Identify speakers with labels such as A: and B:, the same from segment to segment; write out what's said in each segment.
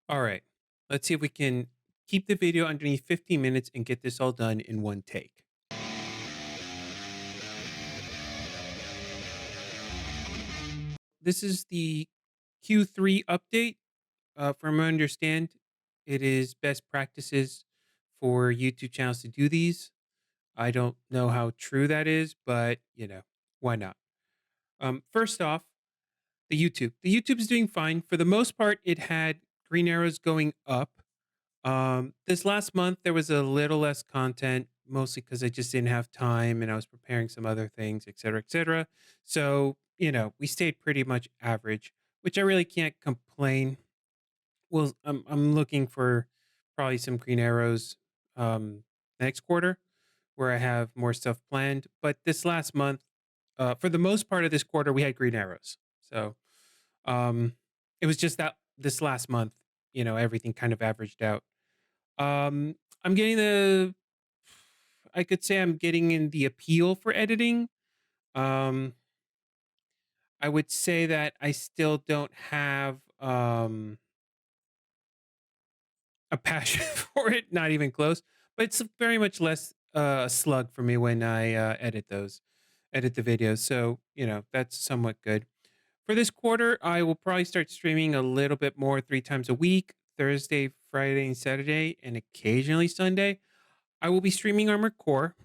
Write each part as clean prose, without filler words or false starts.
A: All right. Let's see if we can keep the video underneath 15 minutes and get this all done in one take. This is the Q3 update. From what I understand, it is best practices for YouTube channels to do these. I don't know how true that is, but why not? First off, the YouTube. The YouTube is doing fine. For the most part, it had green arrows going up. This last month there was a little less content, mostly because I just didn't have time and I was preparing some other things, et cetera, et cetera. So, we stayed pretty much average, which I really can't complain. Well, I'm looking for probably some green arrows next quarter where I have more stuff planned. But this last month, for the most part of this quarter, we had green arrows. So um it was just that this last month, everything kind of averaged out. um, I'm getting I could say I'm getting in the appeal for editing. Um, I would say that I still don't have a passion for it, not even close. But it's very much less a slug for me when I edit the videos. So, that's somewhat good. For this quarter, I will probably start streaming a little bit more 3 times a week: Thursday, Friday, and Saturday, and occasionally Sunday. I will be streaming Armored Core.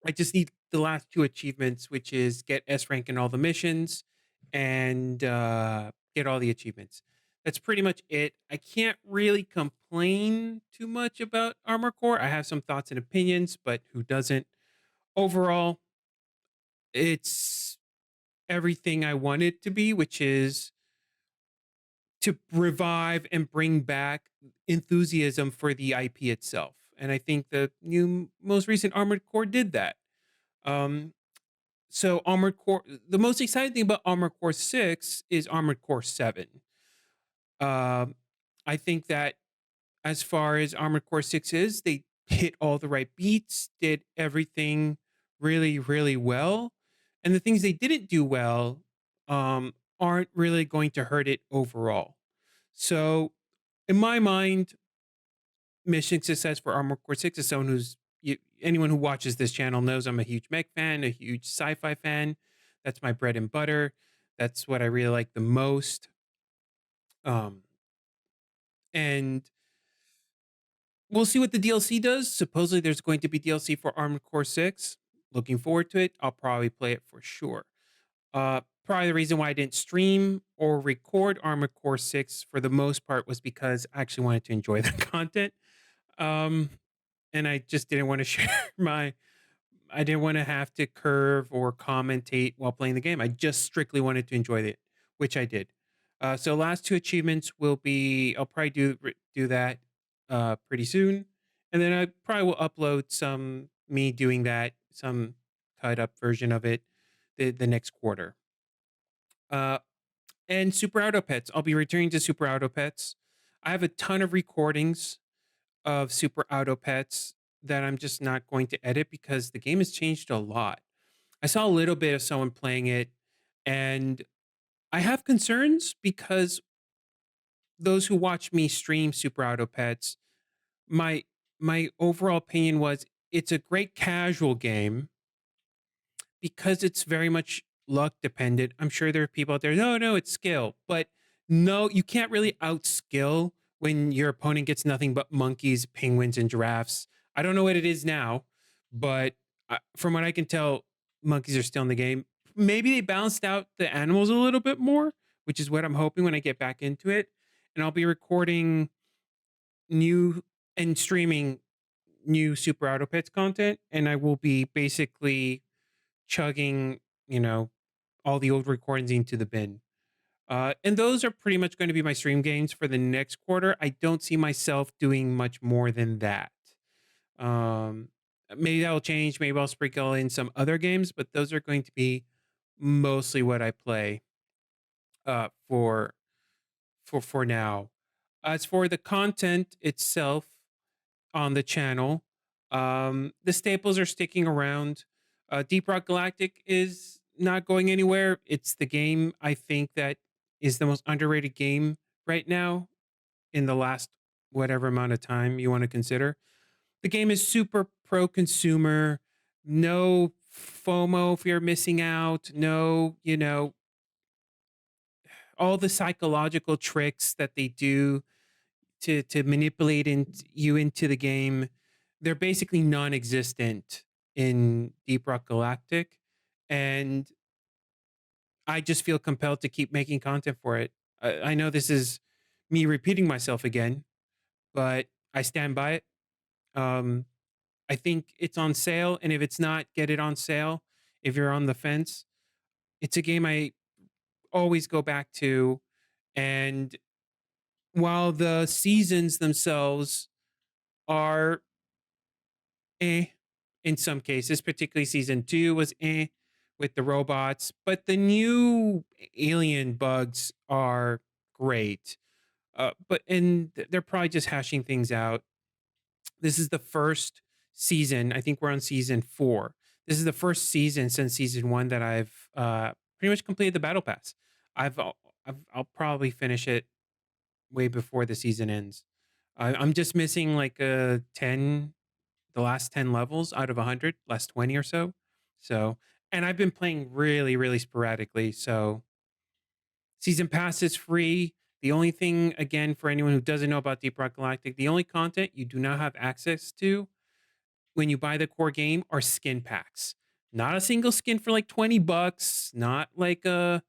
A: I just need the last two achievements, which is get S rank in all the missions and get all the achievements. That's pretty much it. I can't really complain too much about Armor Core. I have some thoughts and opinions, but who doesn't? Overall, it's everything I want it to be, which is to revive and bring back enthusiasm for the IP itself. And I think the new, most recent Armored Core did that. Um, So Armored Core, the most exciting thing about Armored Core 6 is Armored Core 7. Um, I think that as far as Armored Core 6 is, they hit all the right beats, did everything really, really well. And the things they didn't do well aren't really going to hurt it overall. So, in my mind, mission success for Armored Core 6 is someone anyone who watches this channel knows I'm a huge mech fan, a huge sci-fi fan. That's my bread and butter. That's what I really like the most. Um, and we'll see what the DLC does. Supposedly there's going to be DLC for Armored Core 6. Looking forward to it. I'll probably play it for sure. Probably the reason why I didn't stream or record Armored Core 6 for the most part was because I actually wanted to enjoy the content. Um, and I just didn't want to share I didn't want to have to curve or commentate while playing the game. I just strictly wanted to enjoy it, which I did. So last two achievements will be I'll probably do that pretty soon, and then I probably will upload some me doing that, some cut up version of it, the next quarter. Uh, and Super Auto Pets. I'll be returning to Super Auto Pets. I have a ton of recordings of Super Auto Pets that I'm just not going to edit because the game has changed a lot. I saw a little bit of someone playing it, and I have concerns because those who watch me stream Super Auto Pets, my my overall opinion was it's a great casual game because it's very much luck dependent. I'm sure there are people out there, no, it's skill. But no, you can't really outskill when your opponent gets nothing but monkeys, penguins, and giraffes. I don't know what it is now, but from what I can tell, monkeys are still in the game. Maybe they balanced out the animals a little bit more, which is what I'm hoping when I get back into it. And I'll be recording new and streaming new Super Auto Pets content. And I will be basically chugging, you know, all the old recordings into the bin. And those are pretty much going to be my stream gains for the next quarter. I don't see myself doing much more than that. Um, Maybe that will change. Maybe I'll sprinkle in some other games, but those are going to be mostly what I play for now. As for the content itself on the channel, the staples are sticking around. Deep Rock Galactic is not going anywhere. It's the game I think that is the most underrated game right now in the last whatever amount of time you want to consider. The game is super pro consumer, no FOMO, fear of missing out, no, all the psychological tricks that they do to manipulate you into the game. They're basically non-existent in Deep Rock Galactic, and I just feel compelled to keep making content for it. I know this is me repeating myself again, but I stand by it. Um, I think it's on sale, and if it's not, get it on sale. If you're on the fence, it's a game I always go back to. And while the seasons themselves are eh in some cases, particularly season two was with the robots, but the new alien bugs are great. They're probably just hashing things out. This is the first season. I think we're on season four. This is the first season since season one that I've pretty much completed the battle pass. I've, I'll, I'll probably finish it way before the season ends. I'm just missing like the last 10 levels out of 100, last 20 or so. So, and I've been playing really, really sporadically. So, season pass is free. The only thing, again, for anyone who doesn't know about Deep Rock Galactic, the only content you do not have access to when you buy the core game are skin packs. Not a single skin for like 20 bucks, not like I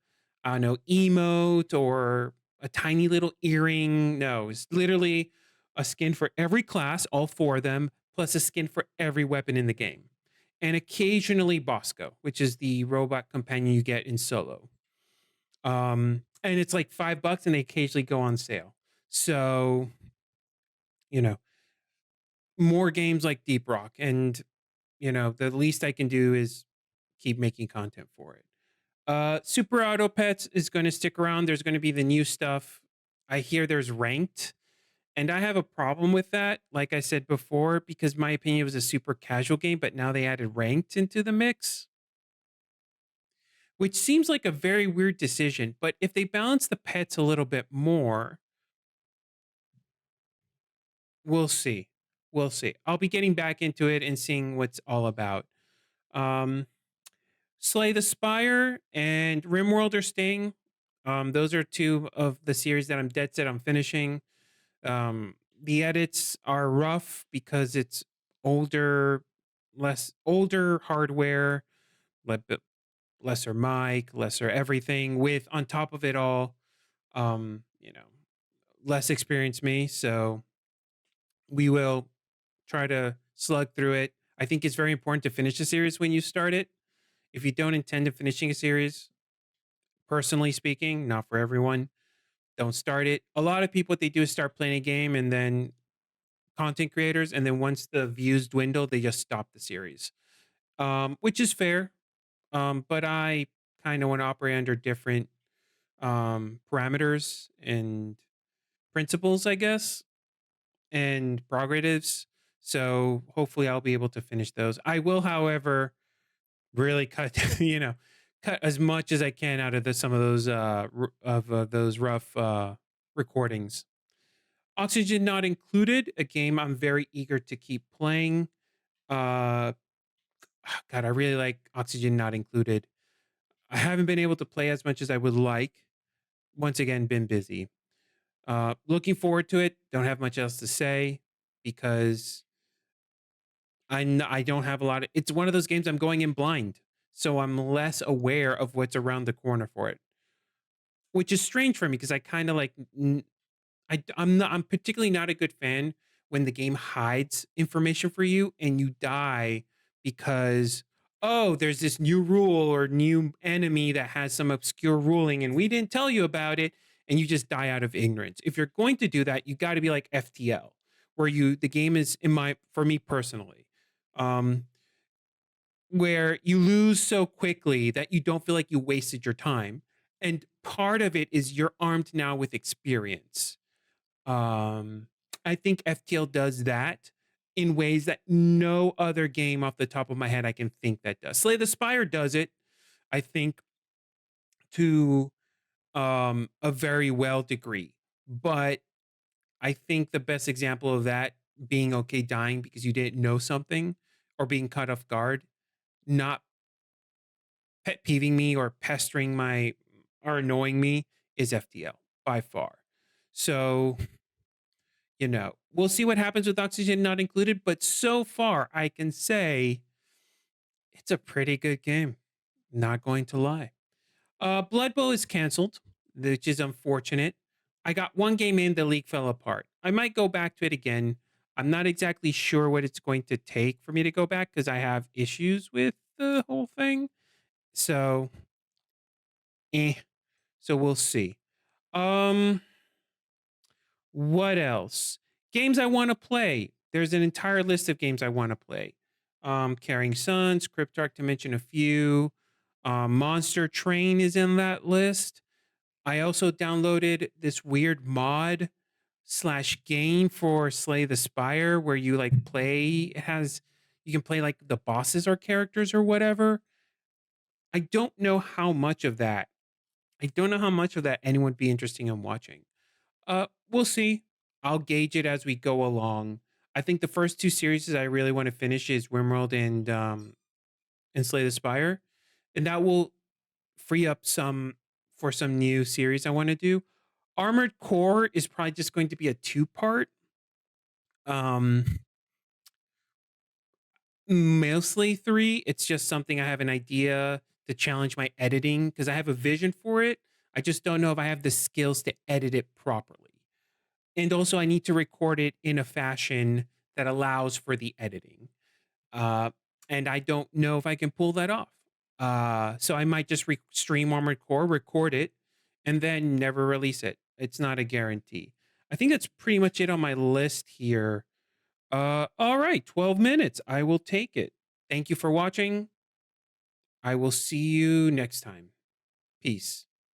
A: don't know, emote or a tiny little earring. No, it's literally a skin for every class, all four of them, plus a skin for every weapon in the game. And occasionally Bosco, which is the robot companion you get in solo. And it's like $5 and they occasionally go on sale. So, you know, more games like Deep Rock. And the least I can do is keep making content for it. Super Auto Pets is going to stick around. There's going to be the new stuff. I hear there's ranked, and I have a problem with that. Like I said before, because my opinion it was a super casual game, but now they added ranked into the mix, which seems like a very weird decision. But if they balance the pets a little bit more, we'll see. We'll see. I'll be getting back into it and seeing what's all about. Um, Slay the Spire and Rimworld are staying. Those are two of the series that I'm dead set on finishing. The edits are rough because it's older, less older hardware, lesser mic, lesser everything. With on top of it all, um, you know, less experienced me. So we will try to slug through it. I think it's very important to finish a series when you start it. If you don't intend to finishing a series, personally speaking, not for everyone, don't start it. A lot of people, what they do is start playing a game and then content creators, and then once the views dwindle, they just stop the series, which is fair. But I kind of want to operate under different parameters and principles, I guess, and prerogatives. So hopefully I'll be able to finish those. I will, however, really cut, cut as much as I can out of some of those those rough recordings. Oxygen Not Included, a game I'm very eager to keep playing. Uh, God, I really like Oxygen Not Included. I haven't been able to play as much as I would like. Once again, been busy. Looking forward to it. Don't have much else to say because I don't have a lot of. It's one of those games I'm going in blind, so I'm less aware of what's around the corner for it, which is strange for me because I kind of like I'm particularly not a good fan when the game hides information for you and you die because oh there's this new rule or new enemy that has some obscure ruling and we didn't tell you about it and you just die out of ignorance. If you're going to do that, you got to be like FTL where the game is in my for me personally um where you lose so quickly that you don't feel like you wasted your time, and part of it is you're armed now with experience. um, I think FTL does that in ways that no other game off the top of my head I can think that does. Slay the Spire does it, I think, to a very well degree, but I think the best example of that being okay dying because you didn't know something or being caught off guard, not pet peeving me or pestering my or annoying me is FTL by far. So, we'll see what happens with Oxygen Not Included, but so far I can say it's a pretty good game. Not going to lie. Blood Bowl is canceled, which is unfortunate. I got one game in, the league fell apart. I might go back to it again. I'm not exactly sure what it's going to take for me to go back because I have issues with the whole thing. So, eh. So we'll see. Um, what else? Games I want to play. There's an entire list of games I want to play. Carrying Suns, Cryptark to mention a few. Monster Train is in that list. I also downloaded this weird mod slash game for Slay the Spire where you like play. It has you can play like the bosses or characters or whatever. I don't know how much of that. I don't know how much of that anyone would be interesting in watching. We'll see. I'll gauge it as we go along. I think the first two series I really want to finish is Rimworld and Slay the Spire, and that will free up some for some new series I want to do. Armored Core is probably just going to be a two-part. Um, Mostly three. It's just something I have an idea to challenge my editing because I have a vision for it. I just don't know if I have the skills to edit it properly. And also, I need to record it in a fashion that allows for the editing. Uh, and I don't know if I can pull that off. So I might just stream Armored Core, record it, and then never release it. It's not a guarantee. I think that's pretty much it on my list here. All right, 12 minutes. I will take it. Thank you for watching. I will see you next time. Peace.